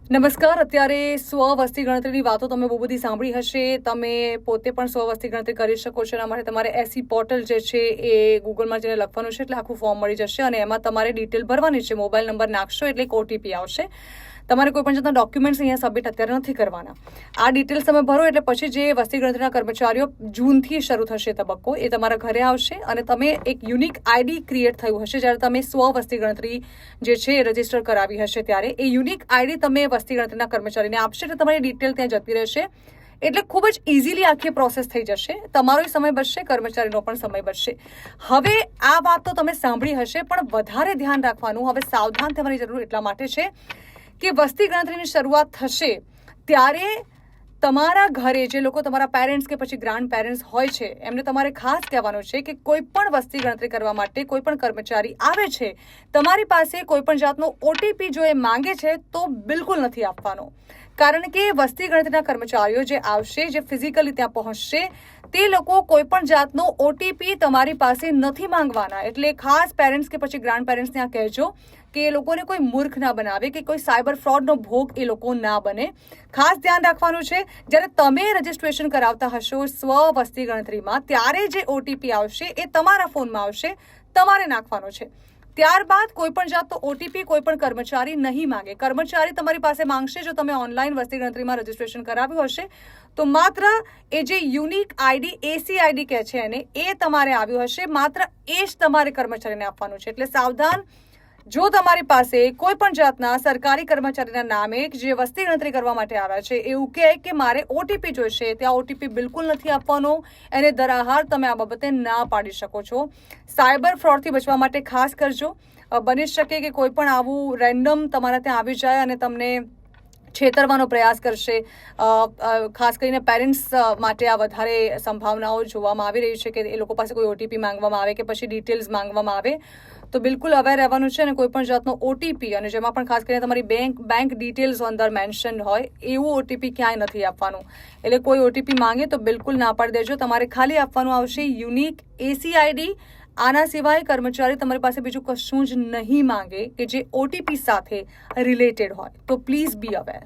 નમસ્કાર. અત્યારે સ્વવસ્તી ગણતરીની વાતો તમે બહુ બધી સાંભળી હશે. તમે પોતે પણ સ્વવસ્તી ગણતરી કરી શકો છો. એના માટે તમારે એસી પોર્ટલ જે છે એ ગૂગલમાં જઈને લખવાનું છે, એટલે આખું ફોર્મ મળી જશે અને એમાં તમારે ડિટેલ ભરવાની છે. મોબાઈલ નંબર નાખશો એટલે એક ઓટીપી આવશે. તમારે કોઈ પણ જાતના ડોક્યુમેન્ટ્સ અહીંયા સબમિટ અત્યારે નથી કરવાના. આ ડિટેલ્સ તમે ભરો એટલે પછી જે વસ્તી ગણતરીના કર્મચારીઓ જૂનથી શરૂ થશે તબક્કો, એ તમારા ઘરે આવશે અને તમે એક યુનિક આઈડી ક્રિએટ થયું હશે જ્યારે તમે સ્વવસ્તી ગણતરી જે છે એ રજીસ્ટર કરાવી હશે ત્યારે એ યુનિક આઈડી તમે વસ્તી ગણતરીના કર્મચારીને આપશે એટલે તમારી ડિટેલ ત્યાં જતી રહેશે. એટલે ખૂબ જ ઇઝીલી આખી પ્રોસેસ થઈ જશે. તમારો સમય બચશે, કર્મચારીનો પણ સમય બચશે. હવે આ વાત તો તમે સાંભળી હશે, પણ વધારે ધ્યાન રાખવાનું, હવે સાવધાન થવાની જરૂર એટલા માટે છે કે વસ્તી ગણતરીની શરૂઆત થશે ત્યારે તમારા ઘરે જે લોકો તમારા પેરેન્ટ્સ કે પછી ગ્રાન્ડ પેરેન્ટ્સ હોય છે એમને તમારે ખાસ કહેવાનું છે કે કોઈ પણ વસ્તી ગણતરી કરવા માટે કોઈ પણ કર્મચારી આવે છે, તમારી પાસે કોઈ પણ જાતનો ઓટીપી જો એ માંગે છે તો બિલકુલ નથી આપવાનો. કારણ કે વસ્તી ગણતરીના કર્મચારીઓ જે આવશે, જે ફિઝિકલી ત્યાં પહોંચશે, તે લોકો કોઈ પણ જાતનો ઓટીપી તમારી પાસે નથી માંગવાના. એટલે ખાસ પેરેન્ટ્સ કે પછી ગ્રાન્ડ પેરેન્ટ્સ ત્યાં કહેજો કે એ લોકોને કોઈ મૂર્ખ ના બનાવે કે કોઈ સાયબર ફ્રોડનો ભોગ એ લોકો ના બને. ખાસ ધ્યાન રાખવાનું છે જ્યારે તમે રજીસ્ટ્રેશન કરાવતા હશો સ્વ વસ્તી ગણતરીમાં, ત્યારે જે ઓટીપી આવશે એ તમારા ફોનમાં આવશે, તમારે નાખવાનો છે. ત્યારબાદ કોઈ પણ જાતનો ઓટીપી કોઈ પણ કર્મચારી નહીં માંગે. કર્મચારી તમારી પાસે માંગશે જો તમે ઓનલાઈન વસ્તી ગણતરીમાં રજીસ્ટ્રેશન કરાવ્યું હશે તો માત્ર એ જે યુનિક આઈડી, એસી આઈડી કહે છે એને, એ તમારે આવ્યું હશે, માત્ર એ જ તમારે કર્મચારીને આપવાનું છે. એટલે સાવધાન. જો તમારી પાસે કોઈ પણ જાતના સરકારી કર્મચારીના નામે જે વસ્તી ગણતરી કરવા માટે આવ્યા છે એવું કહે કે મારે ઓટીપી જોઈશે, ત્યાં ઓટીપી બિલકુલ નથી આપવાનો. એને દરાહાર તમે આ બાબતે ના પાડી શકો છો. સાયબર ફ્રોડથી બચવા માટે ખાસ કરજો. બની શકે કે કોઈ પણ આવું રેન્ડમ તમારા ત્યાં આવી જાય અને તમને છેતરવાનો પ્રયાસ કરશે. ખાસ કરીને પેરેન્ટ્સ માટે આ વધારે સંભાવનાઓ જોવામાં આવી રહી છે કે એ લોકો પાસે કોઈ ઓટીપી માંગવામાં આવે કે પછી ડિટેલ્સ માંગવામાં આવે. તો બિલકુલ અવેર રહેવાનું છે અને કોઈ પણ જાતનો ઓટીપી, અને જેમાં પણ ખાસ કરીને તમારી બેંક ડિટેલ્સ અંદર મેન્શન હોય એવું ઓટીપી ક્યાંય નથી આપવાનું. એટલે કોઈ ઓટીપી માંગે તો બિલકુલ ના પાડી દેજો. તમારે ખાલી આપવાનું આવશે યુનિક એસી આઈડી. આના સિવાય કર્મચારી તમારી પાસે બીજું કશું જ નહીં માંગે કે જે ઓટીપી સાથે રિલેટેડ હોય. તો પ્લીઝ બી અવેર.